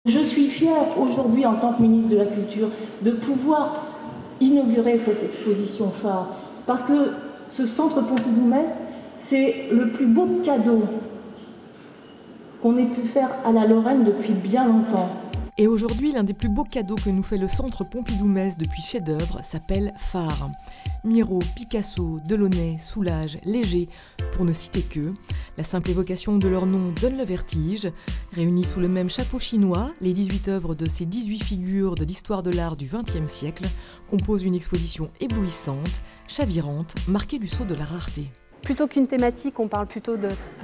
Je suis fière aujourd'hui en tant que ministre de la Culture de pouvoir inaugurer cette exposition phare parce que ce centre Pompidou-Metz, c'est le plus beau cadeau qu'on ait pu faire à la Lorraine depuis bien longtemps. Et aujourd'hui, l'un des plus beaux cadeaux que nous fait le centre Pompidou-Metz depuis chef-d'œuvre s'appelle Phare. Miro, Picasso, Delaunay, Soulages, Léger, pour ne citer qu'eux, la simple évocation de leur nom donne le vertige. Réunies sous le même chapeau chinois, les 18 œuvres de ces 18 figures de l'histoire de l'art du XXe siècle composent une exposition éblouissante, chavirante, marquée du sceau de la rareté. Plutôt qu'une thématique, on parle plutôt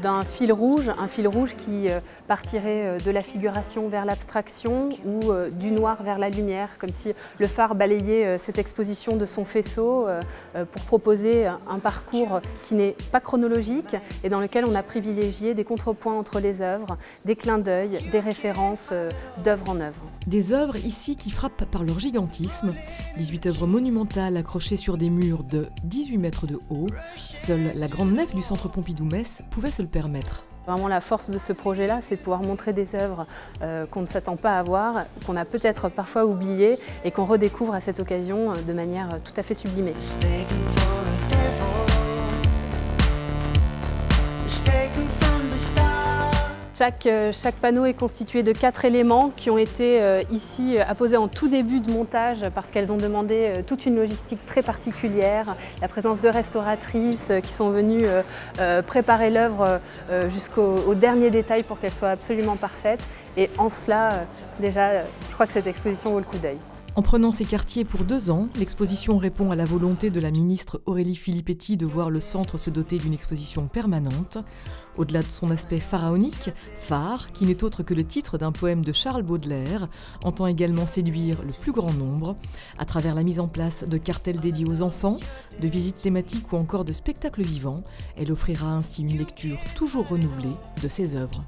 d'un fil rouge, un fil rouge qui partirait de la figuration vers l'abstraction ou du noir vers la lumière, comme si le phare balayait cette exposition de son faisceau pour proposer un parcours qui n'est pas chronologique et dans lequel on a privilégié des contrepoints entre les œuvres, des clins d'œil, des références d'œuvre en œuvre. Des œuvres ici qui frappent par leur gigantisme, 18 œuvres monumentales accrochées sur des murs de 18 mètres de haut. Seule la grande nef du centre Pompidou-Metz pouvait se le permettre. Vraiment la force de ce projet-là, c'est de pouvoir montrer des œuvres qu'on ne s'attend pas à voir, qu'on a peut-être parfois oubliées et qu'on redécouvre à cette occasion de manière tout à fait sublimée. Chaque panneau est constitué de 4 éléments qui ont été ici apposés en tout début de montage parce qu'elles ont demandé toute une logistique très particulière, la présence de restauratrices qui sont venues préparer l'œuvre jusqu'au dernier détail pour qu'elle soit absolument parfaite. Et en cela, déjà, je crois que cette exposition vaut le coup d'œil. En prenant ces quartiers pour 2 ans, l'exposition répond à la volonté de la ministre Aurélie Filippetti de voir le centre se doter d'une exposition permanente. Au-delà de son aspect pharaonique, Phare, qui n'est autre que le titre d'un poème de Charles Baudelaire, entend également séduire le plus grand nombre à travers la mise en place de cartels dédiés aux enfants, de visites thématiques ou encore de spectacles vivants. Elle offrira ainsi une lecture toujours renouvelée de ses œuvres.